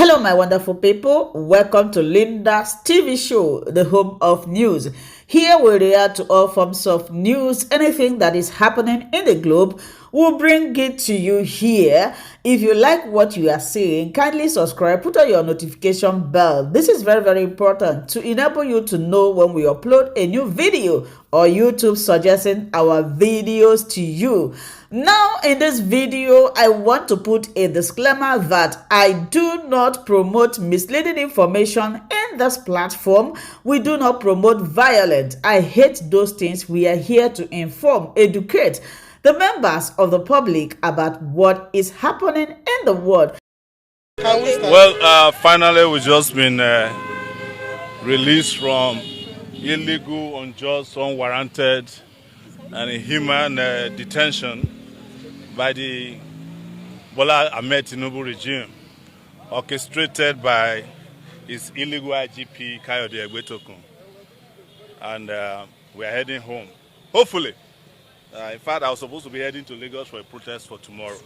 Hello, my wonderful people. Welcome to Linda's TV show, the home of news. Here we react to all forms of news, anything that is happening in the globe. We'll bring it to you here. If you like what you are seeing, kindly subscribe, put on your notification bell. This is very, very important to enable you to know when we upload a new video or YouTube suggesting our videos to you. Now, in this video, I want to put a disclaimer that I do not promote misleading information in this platform. We do not promote violence. I hate those things. We are here to inform, educate the members of the public about what is happening in the world. Well, finally, we've just been released from illegal, unjust, unwarranted, and inhuman detention by the Bola Ahmed Tinubu regime, orchestrated by his illegal IGP Kayode Egbetokun. And we are heading home, hopefully. In fact, I was supposed to be heading to Lagos for a protest for tomorrow.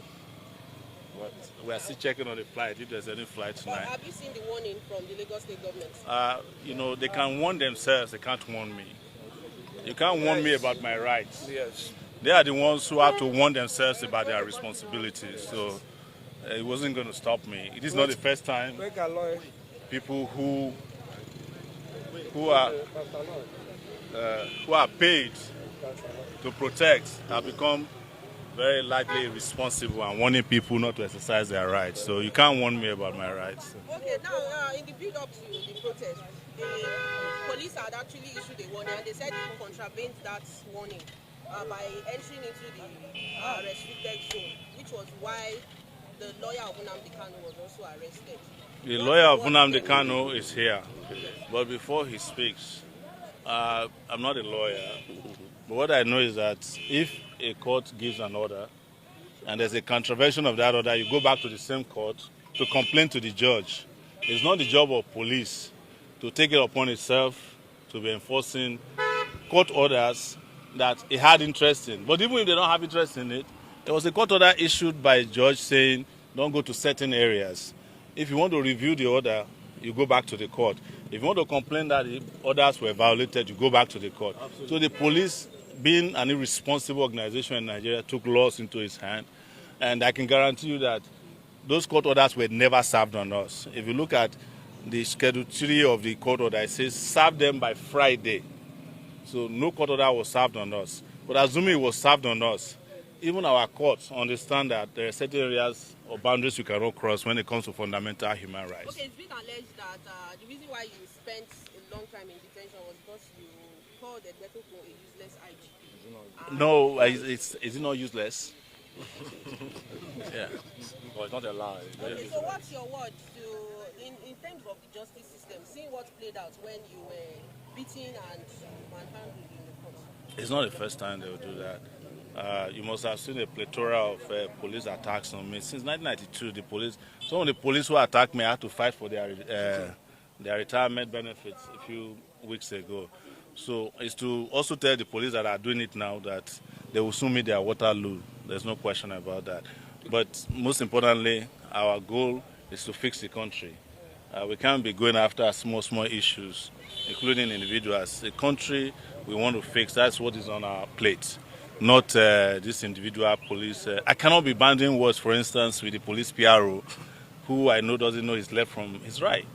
But we are still checking on the flight, if there's any flight tonight. Have you seen the warning from the Lagos State government? You know, they can warn themselves, they can't warn me. You can't warn me about my rights. Yes. They are the ones who have to warn themselves about their responsibilities. So it wasn't going to stop me. It is not the first time people who are paid to protect have become very likely responsible and warning people not to exercise their rights. So you can't warn me about my rights. Okay, now in the build-up to the protest, the police had actually issued a warning and they said it contravened that warning by entering into the restricted zone, which was why the lawyer of Nnamdi Kanu was also arrested. The lawyer of Nnamdi Kanu is here, but before he speaks, I'm not a lawyer, but what I know is that if a court gives an order and there's a contravention of that order, you go back to the same court to complain to the judge. It's not the job of police to take it upon itself to be enforcing court orders that it had interest in. But even if they don't have interest in it, there was a court order issued by a judge saying don't go to certain areas. If you want to review the order, you go back to the court. If you want to complain that the orders were violated, you go back to the court. Absolutely. So the police, being an irresponsible organization in Nigeria, took laws into its hand. And I can guarantee you that those court orders were never served on us. If you look at the Schedule 3 of the court order, it says serve them by Friday. So no court order was served on us. But assuming it was served on us, even our courts understand that there are certain areas or boundaries you cannot cross when it comes to fundamental human rights. Okay, it's been alleged that the reason why you spent a long time in detention was because you called Egbetokun a useless IGP. No, is it not useless? Yeah. Well, it's not a lie. Okay, so what's your word in terms of the justice system, seeing what played out when you were beaten and manhandled in the court? It's not the first time they will do that. You must have seen a plethora of police attacks on me. Since 1992, some of the police who attacked me had to fight for their retirement benefits a few weeks ago. So it's to also tell the police that are doing it now that they will soon meet their Waterloo. There's no question about that. But most importantly, our goal is to fix the country. We can't be going after small issues, including individuals. The country we want to fix, that's what is on our plate, not this individual police. I cannot be banding words, for instance, with the police PRO, who I know doesn't know his left from his right.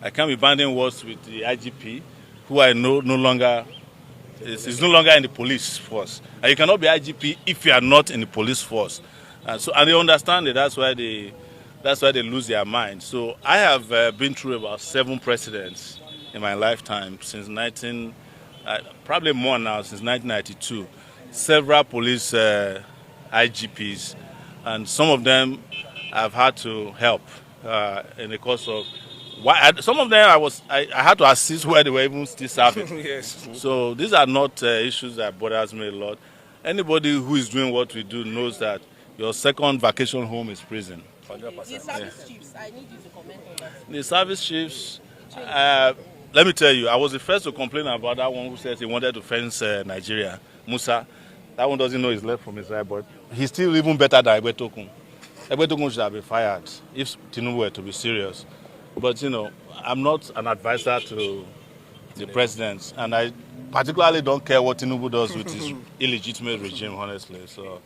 I can't be banding words with the IGP, who I know is no longer in the police force. And you cannot be IGP if you are not in the police force. And they understand it. That's why they lose their mind. So I have been through about 7 presidents in my lifetime since probably more now, since 1992. Several police IGPs, and some of them I've had to help in the course of. Some of them I had to assist where they were even still serving. Yes. So these are not issues that bothers me a lot. Anybody who is doing what we do knows that your second vacation home is prison. 100%. The service chiefs, I need you to comment on that. The service chiefs, let me tell you, I was the first to complain about that one who said he wanted to fence Nigeria, Musa. That one doesn't know his left from his right, but he's still even better than Egbetokun. Egbedogun should have been fired if Tinubu were to be serious. But, you know, I'm not an advisor to the president, and I particularly don't care what Tinubu does with his illegitimate regime, honestly. So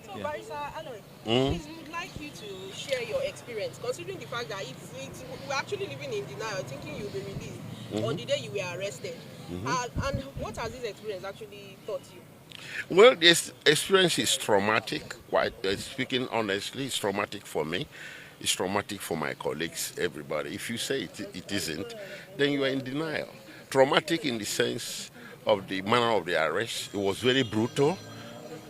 Barrister Aloy, please, we would like you to share your experience, considering the fact that we're actually living in denial, thinking you'll be released on the day you were arrested. And what has this experience actually taught you? Well, this experience is traumatic. Quite speaking honestly, it's traumatic for me. It's traumatic for my colleagues, everybody. If you say it isn't, then you are in denial. Traumatic in the sense of the manner of the arrest. It was very brutal,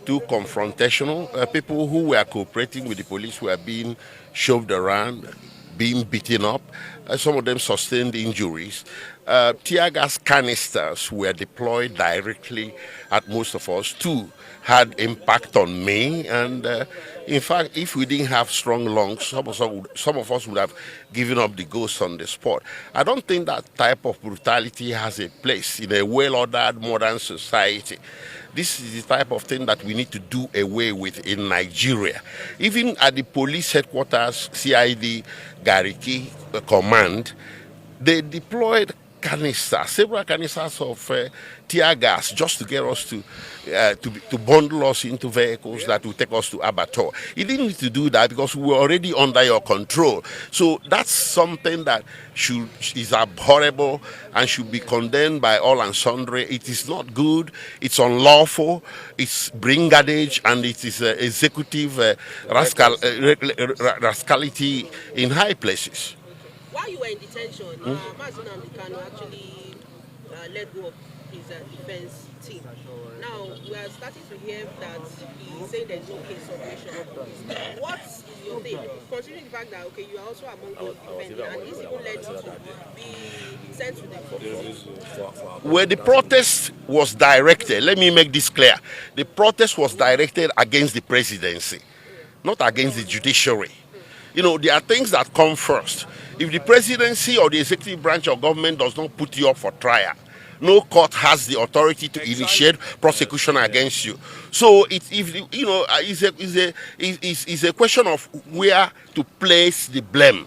too confrontational. People who were cooperating with the police were being shoved around, being beaten up. Some of them sustained injuries. Tear gas canisters were deployed directly at most of us. Two had impact on me, and in fact, if we didn't have strong lungs, some of us would have given up the ghost on the spot. I don't think that type of brutality has a place in a well-ordered modern society. This is the type of thing that we need to do away with in Nigeria. Even at the police headquarters, CID Gariki Command, they deployed canisters, several canisters of tear gas, just to get us to bundle us into vehicles that will take us to abattoir. He didn't need to do that because we were already under your control. So that's something that is abhorrible and should be condemned by all and sundry. It is not good. It's unlawful. It's brigandage, and it is executive rascality in high places. While you were in detention, Nnamdi Kanu'S actually let go of his defense team. Now, we are starting to hear that he's saying there's no case submission. What is your take? Considering the fact that, okay, you are also among those defending, and this even led you to be sent to the Where the protest was directed, let me make this clear, the protest was directed against the presidency, not against the judiciary. You know, there are things that come first. If the presidency or the executive branch of government does not put you up for trial, no court has the authority to initiate prosecution against you. So it's a question of where to place the blame.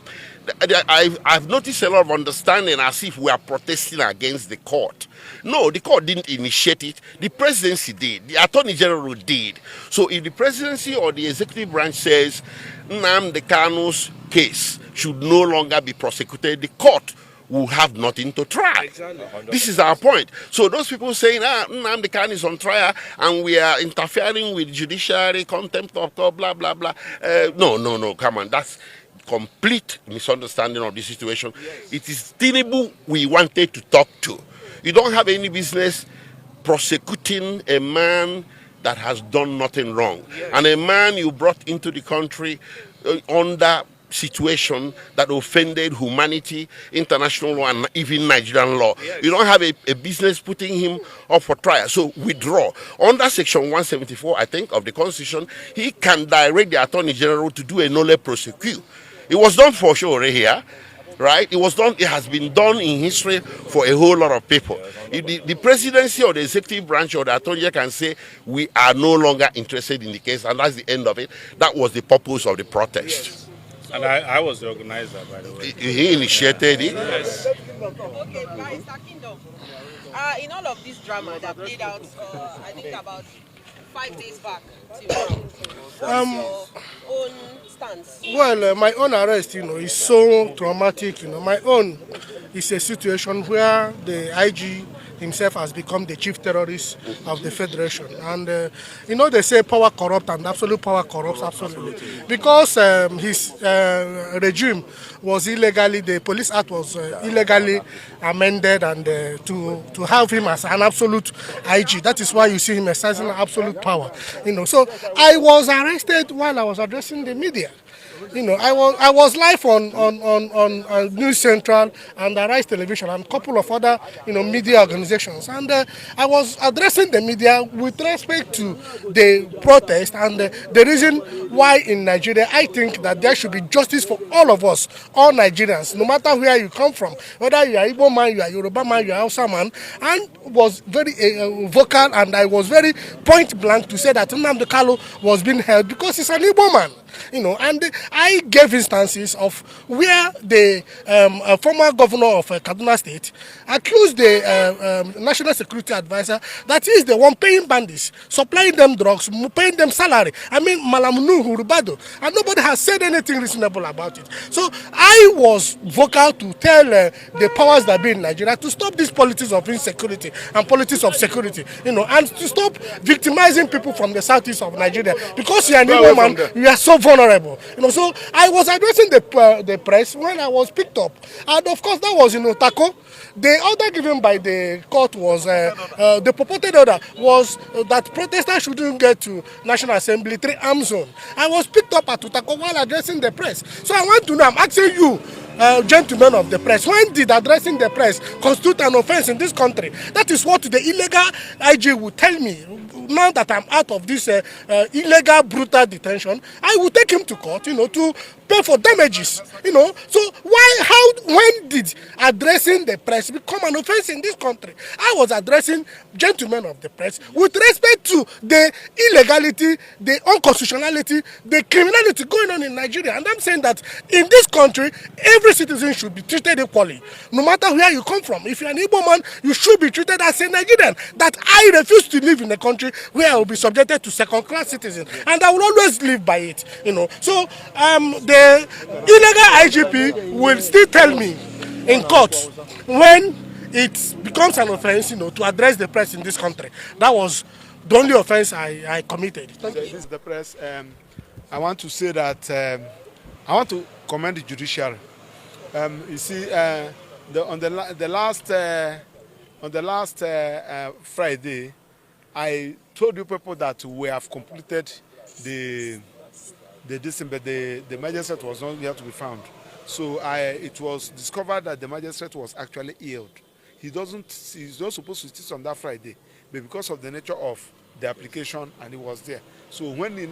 I've noticed a lot of understanding as if we are protesting against the court. No, the court didn't initiate it. The presidency did. The attorney general did. So if the presidency or the executive branch says Nnamdi Kanu'S case should no longer be prosecuted, the court will have nothing to try. Exactly. This is our point. So those people saying, Nnamdi Kanu is on trial and we are interfering with judiciary, contempt of court, blah, blah, blah. No, come on. That's complete misunderstanding of the situation. Yes. It is Tinubu we wanted to talk to. You don't have any business prosecuting a man that has done nothing wrong. Yes. And a man you brought into the country under situation that offended humanity, international law, and even Nigerian law. Yes. You don't have a business putting him up for trial. So withdraw. Under Section 174, I think, of the Constitution, he can direct the Attorney General to do a nolle prosequi. It was done for Sowore here, right? It has been done in history for a whole lot of people. The presidency or the executive branch or the attorney general can say, we are no longer interested in the case, and that's the end of it. That was the purpose of the protest. Yes. And I was the organizer, by the way. He initiated it. Yes. Okay, Barrister Kingdom. In all of this drama that played out, I think about 5 days back till now, what's your own stance? Well, my own arrest, is so traumatic. My own is a situation where the IG himself has become the chief terrorist of the Federation. And, they say power corrupts and absolute power corrupts absolutely. Because his regime was illegally, the Police Act was illegally amended, and to have him as an absolute IG, that is why you see him exercising absolute power. So I was arrested while I was addressing the media. I was live on News Central and Arise Television and a couple of other, media organizations. And I was addressing the media with respect to the protest and the reason why in Nigeria I think that there should be justice for all of us, all Nigerians, no matter where you come from, whether you are Igbo man, you are Yoruba man, you are Hausa man, and was very vocal, and I was very point blank to say that Nnamdi Kanu was being held because he's an Igbo man. And I gave instances of where the former governor of Kaduna State accused the national security advisor that he is the one paying bandits, supplying them drugs, paying them salary. I mean, Malamunu Hurubado, and nobody has said anything reasonable about it. So I was vocal to tell the powers that be in Nigeria to stop this politics of insecurity and politics of security, and to stop victimizing people from the southeast of Nigeria, because you are an Igbo man, you are so vulnerable. So I was addressing the press when I was picked up, and of course that was Taco. The order given by the court was the purported order was that protesters shouldn't get to National Assembly 3-arm zone. I was picked up at Utako while addressing the press. So I want to know, I'm asking you, gentlemen of the press, when did addressing the press constitute an offense in this country? That is what the illegal IG would tell me. Now that I'm out of this illegal, brutal detention, I will take him to court, to pay for damages, So when did addressing the press become an offense in this country? I was addressing gentlemen of the press with respect to the illegality, the unconstitutionality, the criminality going on in Nigeria. And I'm saying that in this country, every citizen should be treated equally, no matter where you come from. If you're an Igbo man, you should be treated as a Nigerian. That I refuse to live in a country where I will be subjected to second-class citizens, and I will always live by it. So the illegal IGP will still tell me in court when it becomes an offense, to address the press in this country. That was the only offense I committed. This is the press. I want to say that I want to commend the judiciary. You see, on the last Friday, I told you people that we have completed the but the magistrate was not here to be found. So it was discovered that the magistrate was actually ill. He's not supposed to sit on that Friday, but because of the nature of the application, and he was there. So when they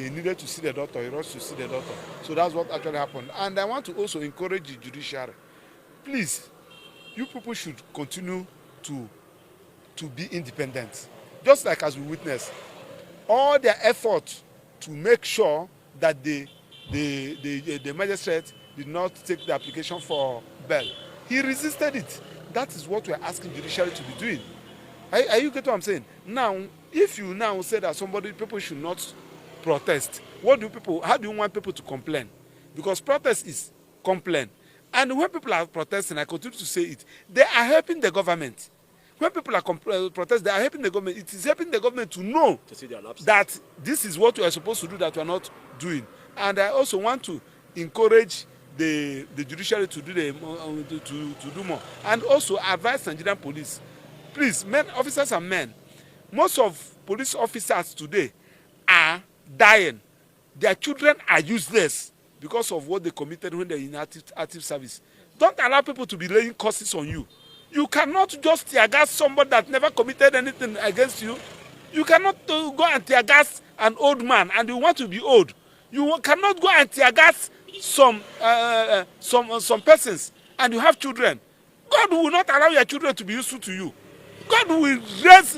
needed to see the doctor, he rushed to see the doctor. So that's what actually happened. And I want to also encourage the judiciary. Please, you people should continue to be independent. Just like as we witnessed, all their effort to make sure that the magistrate did not take the application for bail. He resisted it. That is what we are asking judiciary to be doing. Are you getting what I'm saying? Now, if you now say that people should not protest, how do you want people to complain? Because protest is complain. And when people are protesting, I continue to say it, they are helping the government. When people are protesting, they are helping the government. It is helping the government to know that this is what we are supposed to do that we are not doing. And I also want to encourage the judiciary to do more, and also advise Nigerian police. Please, men, officers and men, most of police officers today are dying. Their children are useless because of what they committed when they're in active service. Don't allow people to be laying curses on you. You cannot just tear gas somebody that never committed anything against you. You cannot go and tear gas an old man and you want to be old. You cannot go and tear gas some persons and you have children. God will not allow your children to be useful to you. God will raise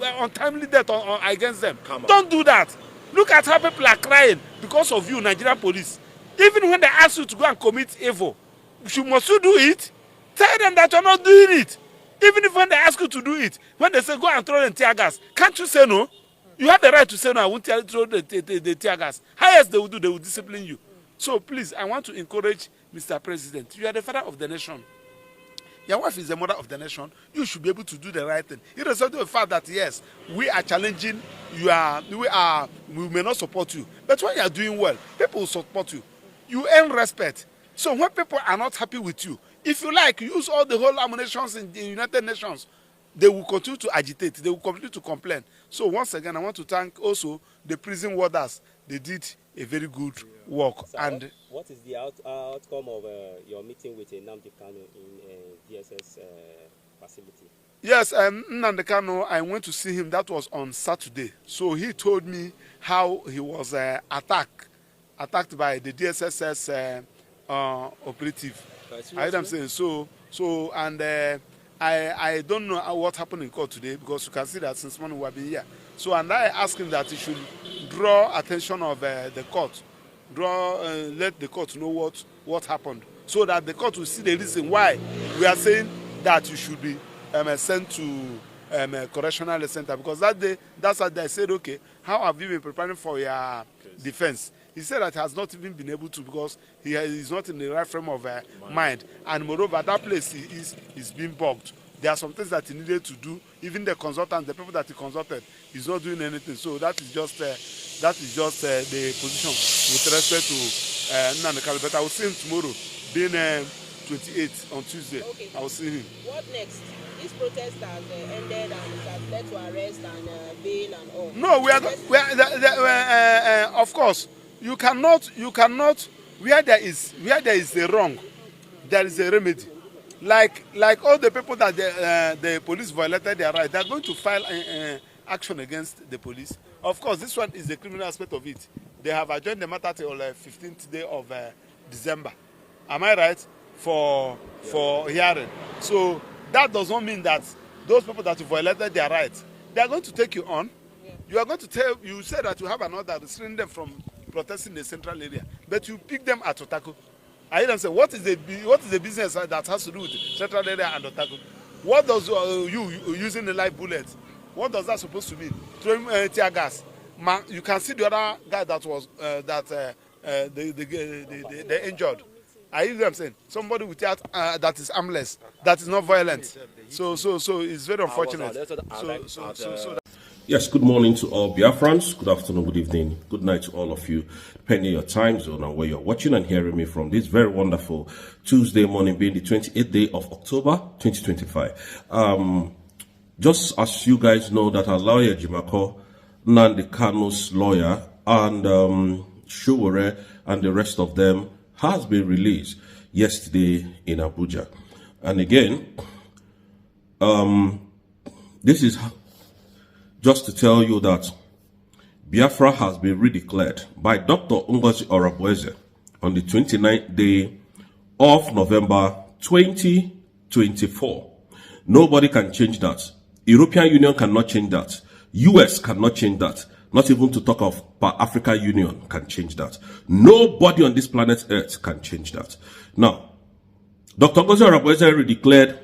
untimely death against them. Don't do that. Look at how people are crying because of you, Nigerian police. Even when they ask you to go and commit evil, must you do it? Tell them that you're not doing it. Even if when they ask you to do it, when they say go and throw the tear gas, can't you say no? You have the right to say no, I won't throw the tear gas. Highest they will do, they will discipline you. So please, I want to encourage Mr. President. You are the father of the nation. Your wife is the mother of the nation. You should be able to do the right thing. Irrespective of the fact that yes, we are challenging, we may not support you. But when you are doing well, people will support you. You earn respect. So when people are not happy with you, if you like, use all the whole ammunitions in the United Nations, they will continue to agitate. They will continue to complain. So once again, I want to thank also the prison warders. They did a very good work. So and what is the outcome of your meeting with Nnamdi Kanu in DSS facility? Yes, Nnamdi Kanu, I went to see him. That was on Saturday. So he told me how he was attacked by the DSSS operative. I heard them saying so, and I don't know what happened in court today because you can see that since morning we have been here. So, and I asked him that he should draw attention of the court, let the court know what happened, so that the court will see the reason why we are saying that you should be sent to a correctional center. Because that's what they said, okay, how have you been preparing for your defense? He said that he has not even been able to, because he is not in the right frame of mind. And moreover, that place is being bugged. There are some things that he needed to do. Even the consultant, the people that he consulted, he's not doing anything. So that is just the position with respect to Nnamdi Kanu. But I will see him tomorrow, being 28 on Tuesday. Okay. I will see him. What next? This protest has ended and it has led to arrest and bail and all. No, we are of course, you cannot. Where there is a wrong, there is a remedy. Like all the people that the police violated their right, they are going to file action against the police. Of course, this one is the criminal aspect of it. They have adjourned the matter till 15th day of December. Am I right? For hearing. So that does not mean that those people that violated their rights, they are going to take you on. Yeah. You are going to you say that you have an order restraining them from protesting in the central area, but you pick them at Otaku. I hear them say, what is the business that has to do with central area and Otaku? What does you using the live bullets? What does that supposed to mean? Throwing tear gas. You can see the other guy that was they injured. I hear them saying somebody without that is armless, that is not violent. So it's very unfortunate. Yes, good morning to all Biafrans. Good afternoon, good evening, good night to all of you, depending on your time zone and where you're watching and hearing me from this very wonderful Tuesday morning, being the 28th day of October 2025. Just as you guys know, that our lawyer Jimako, Nnamdi Kanu'S lawyer, and Sowore and the rest of them has been released yesterday in Abuja. And again, this is just to tell you that Biafra has been redeclared by Dr. Ngozi Oreboweze on the 29th day of November 2024. Nobody can change that. European Union cannot change that. US cannot change that. Not even to talk of African Union can change that. Nobody on this planet Earth can change that. Now, Dr. Ngozi Oreboweze redeclared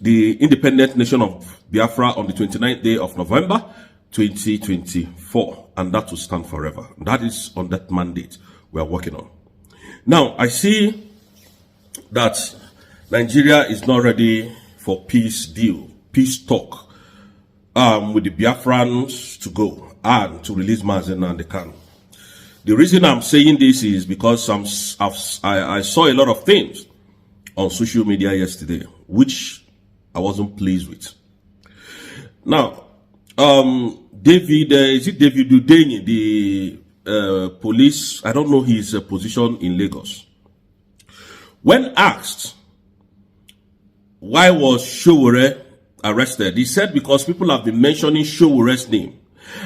the independent nation of Biafra on the 29th day of November 2024, and that will stand forever. That is on that mandate we are working on. Now, I see that Nigeria is not ready for peace deal, peace talk with the Biafrans to go and to release Nnamdi Kanu. The reason I'm saying this is because I saw a lot of things on social media yesterday, which I wasn't pleased with. Now, David Udeni, the police, I don't know his position in Lagos. When asked why was Sowore arrested, he said because people have been mentioning Showore's name,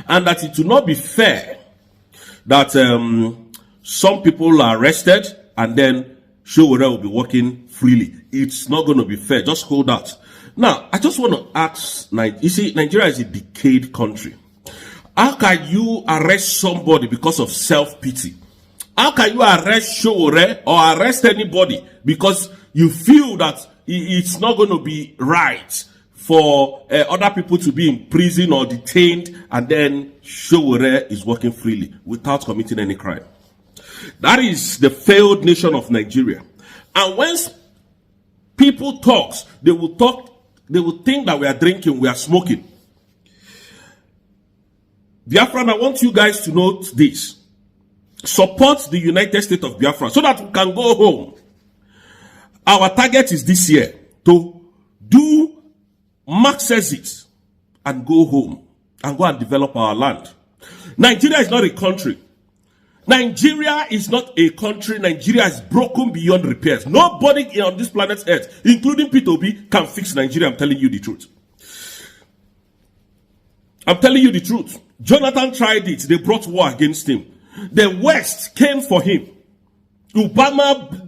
and that it will not be fair that some people are arrested and then Sowore will be working freely. It's not going to be fair. Just hold that. Now, I just want to ask, you see, Nigeria is a decayed country. How can you arrest somebody because of self-pity? How can you arrest Sowore or arrest anybody because you feel that it's not going to be right for other people to be in prison or detained, and then Sowore is working freely without committing any crime? That is the failed nation of Nigeria. And when people talk, they will think that we are drinking, we are smoking. Biafran, I want you guys to note this. Support the United States of Biafra so that we can go home. Our target is this year to do max exit and go home and go and develop our land. Nigeria is not a country. Nigeria is not a country. Nigeria is broken beyond repairs. Nobody on this planet Earth, including P2B, can fix Nigeria. I'm telling you the truth. I'm telling you the truth. Jonathan tried it. They brought war against him. The West came for him. Obama,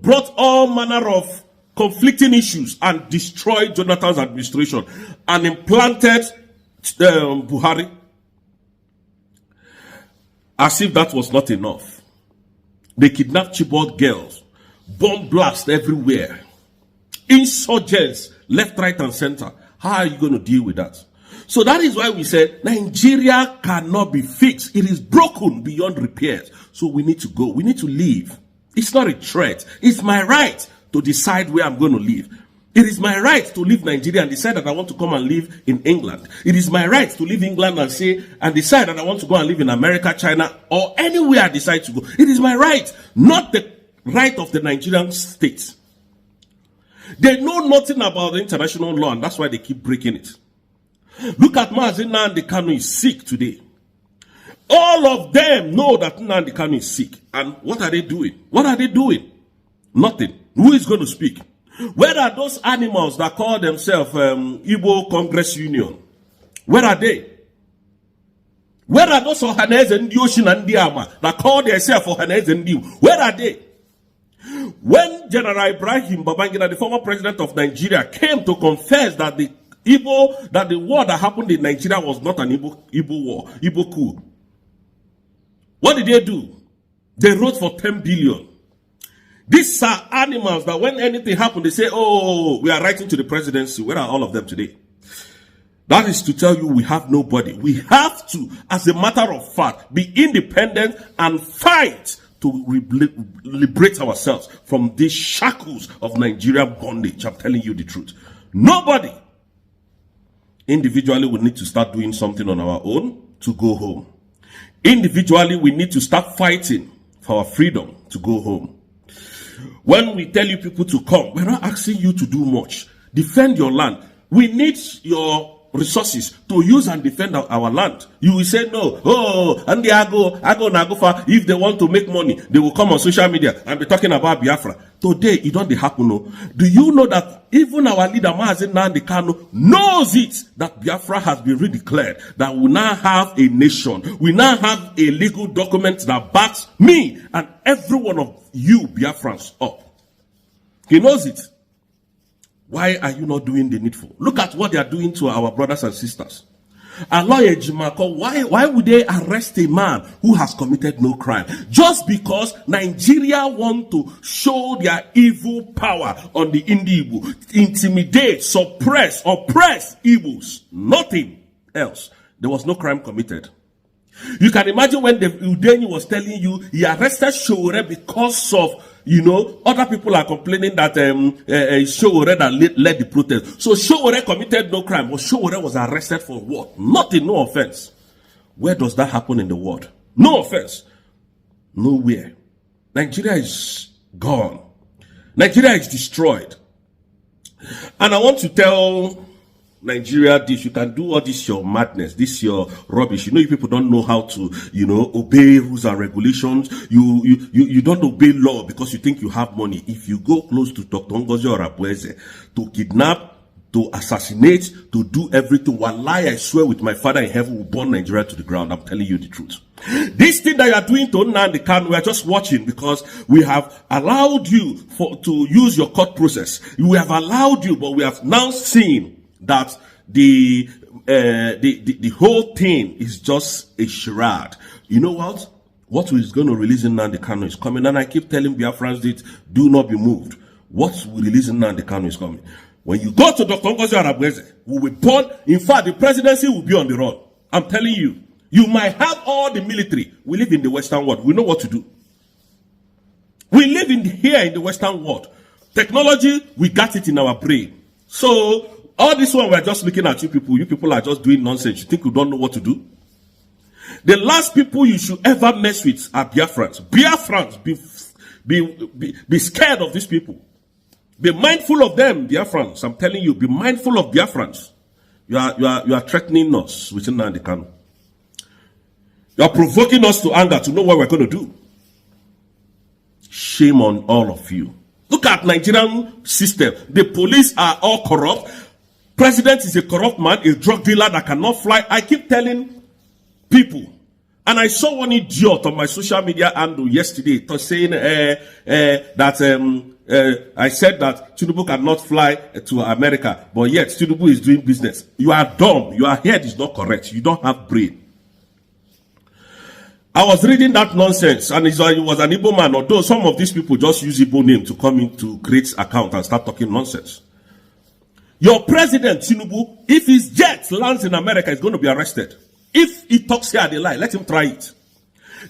brought all manner of conflicting issues and destroyed Jonathan's administration and implanted Buhari. As if that was not enough. They kidnapped Chibok girls. Bomb blast everywhere. Insurgents, left, right, and center. How are you going to deal with that? So that is why we said Nigeria cannot be fixed. It is broken beyond repairs. So we need to go. We need to leave. It's not a threat. It's my right to decide where I'm going to live. It is my right to leave Nigeria and decide that I want to come and live in England. It is my right to leave England and decide that I want to go and live in America, China, or anywhere I decide to go. It is my right, not the right of the Nigerian state. They know nothing about the international law, and that's why they keep breaking it. Look at Nnamdi Kanu'S is sick today. All of them know that Nnamdi Kanu'S is sick. And what are they doing? What are they doing? Nothing. Who is going to speak? Where are those animals that call themselves Igbo Congress Union? Where are they? Where are those Happénéd and Ocean and Diama that call themselves Happénéd and Dio? Where are they? When General Ibrahim Babangida, the former president of Nigeria, came to confess that the war that happened in Nigeria was not an Igbo war, Igbo coup, what did they do? They wrote for 10 billion. These are animals that when anything happened, they say, oh, we are writing to the presidency. Where are all of them today? That is to tell you we have nobody. We have to, as a matter of fact, be independent and fight to liberate ourselves from these shackles of Nigerian bondage. I'm telling you the truth. Nobody. Individually, we need to start doing something on our own to go home. Individually, we need to start fighting for our freedom to go home. When we tell you people to come, we're not asking you to do much. Defend your land. We need your resources to use and defend our land. You will say no. Oh, and they go far. If they want to make money, they will come on social media and be talking about Biafra. Today, it don't happen. No. Do you know that even our leader, Nnamdi Kanu, knows it, that Biafra has been redeclared, that we now have a nation. We now have a legal document that backs me and every one of you Biafrans up. He knows it. Why are you not doing the needful? Look at what they are doing to our brothers and sisters. Why would they arrest a man who has committed no crime? Just because Nigeria want to show their evil power on the Igbo, intimidate, suppress, oppress Igbos. Nothing else. There was no crime committed. You can imagine when the Udeni was telling you he arrested Sowore because of, other people are complaining that Sowore that led the protest. So Sowore committed no crime, but Sowore was arrested for what? Nothing, no offense. Where does that happen in the world? No offense. Nowhere. Nigeria is gone. Nigeria is destroyed. And I want to tell Nigeria this: you can do all this your madness, this your rubbish. You people don't know how to, obey rules and regulations. You don't obey law because you think you have money. If you go close to Dr. Ngozi Orabweze to kidnap, to assassinate, to do everything, wallahi, I swear with my Father in heaven, will burn Nigeria to the ground. I'm telling you the truth. This thing that you are doing to Nnamdi Kanu, we are just watching because we have allowed you to use your court process. We have allowed you, but we have now seen that the whole thing is just a charade. You know what? What is going to release in Nnamdi Kanu is coming, and I keep telling Biafrans that do not be moved. What will release in Nnamdi Kanu is coming. When you go to Dr. Ngozi Orabweze, we will burn. In fact, the presidency will be on the run. I'm telling you. You might have all the military. We live in the Western world. We know what to do. We live here in the Western world. Technology, we got it in our brain. So all this one, we're just looking at you people are just doing nonsense. You think you don't know what to do? The last people you should ever mess with are Biafrans. Biafrans, be scared of these people. Be mindful of them, Biafrans. I'm telling you, be mindful of Biafrans. You are threatening us with Nnamdi Kanu. You are provoking us to anger to know what we're going to do. Shame on all of you. Look at Nigerian system. The police are all corrupt. President is a corrupt man, a drug dealer that cannot fly. I keep telling people, and I saw one idiot on my social media handle yesterday saying that I said that Tinubu cannot fly to America, but yet Tinubu is doing business. You are dumb. Your head is not correct. You don't have brain. I was reading that nonsense, and it was an Igbo man, although some of these people just use Igbo name to come into create account and start talking nonsense. Your president, Tinubu, if his jet lands in America, is going to be arrested. If he talks here, they lie. Let him try it.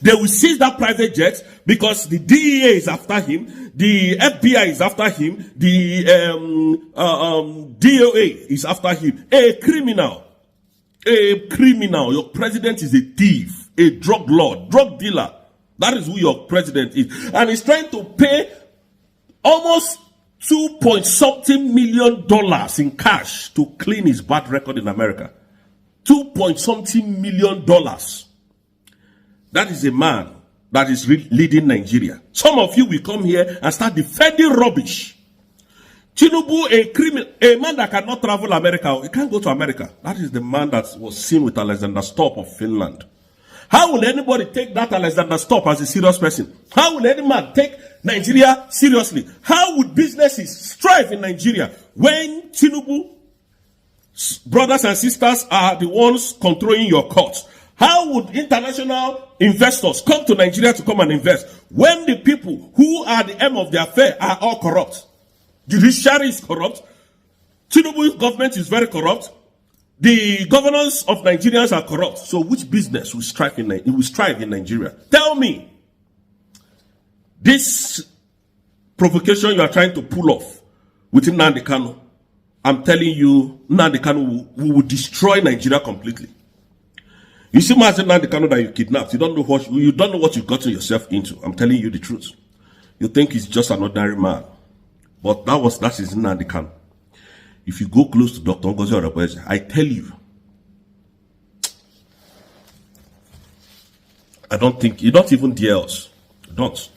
They will seize that private jet because the DEA is after him, the FBI is after him, the DOA is after him. A criminal. Your president is a thief, a drug lord, drug dealer. That is who your president is. And he's trying to pay almost $2.something million in cash to clean his bad record in America. $2.something million. That is a man that is leading Nigeria. Some of you will come here and start defending rubbish. Tinubu, a man that cannot travel America, he can't go to America. That is the man that was seen with Alexander Stubb of Finland. How will anybody take that Alexander Stubb as a serious person? How will any man take Nigeria seriously? How would businesses strive in Nigeria when Tinubu brothers and sisters are the ones controlling your courts? How would international investors come to Nigeria to come and invest when the people who are the aim of the affair are all corrupt? Judiciary is corrupt. Tinubu's government is very corrupt. The governors of Nigerians are corrupt. So which business will strive in Nigeria? Tell me. This provocation you are trying to pull off with Nnamdi Kanu, I'm telling you, Nnamdi Kanu will destroy Nigeria completely. You see, Nnamdi Kanu that you kidnapped, you don't know what you got yourself into. I'm telling you the truth. You think he's just an ordinary man, but that is Nnamdi Kanu. If you go close to Dr. W0RST, I tell you, I don't think you don't even dare us. Don't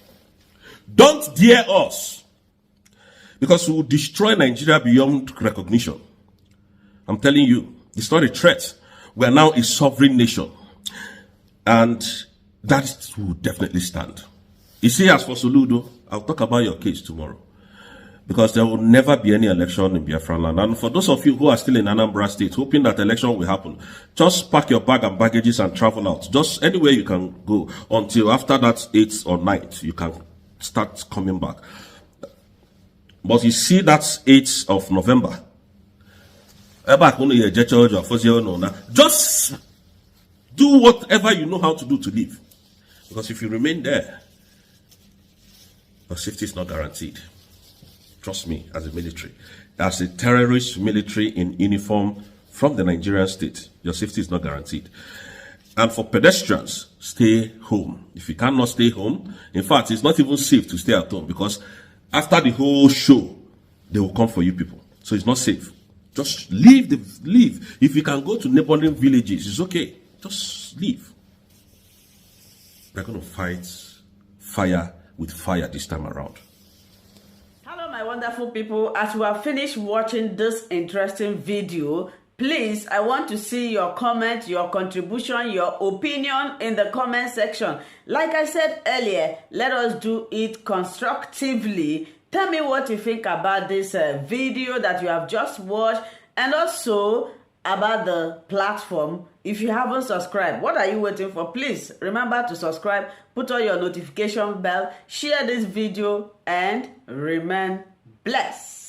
dare us, because we will destroy Nigeria beyond recognition. I'm telling you, it's not a threat. We are now a sovereign nation, and that will definitely stand. You see, as for Soludo, I'll talk about your case tomorrow, because there will never be any election in Biafra land. And for those of you who are still in Anambra State, hoping that election will happen, just pack your bag and baggages and travel out. Just anywhere you can go until after that 8th or 9th, you can start coming back. But you see, that's 8th of November. Just do whatever you know how to do to live. Because if you remain there, your safety is not guaranteed. Trust me, as a military. As a terrorist military in uniform from the Nigerian state, your safety is not guaranteed. And for pedestrians, stay home. If you cannot stay home, in fact, it's not even safe to stay at home, because after the whole show, they will come for you people. So it's not safe. Just leave. If you can go to neighboring villages, it's okay. Just leave. We're going to fight fire with fire this time around. Hello, my wonderful people. As you have finished watching this interesting video, please, I want to see your comment, your contribution, your opinion in the comment section. Like I said earlier, let us do it constructively. Tell me what you think about this video that you have just watched, and also about the platform. If you haven't subscribed, what are you waiting for? Please remember to subscribe, put on your notification bell, share this video, and remain blessed.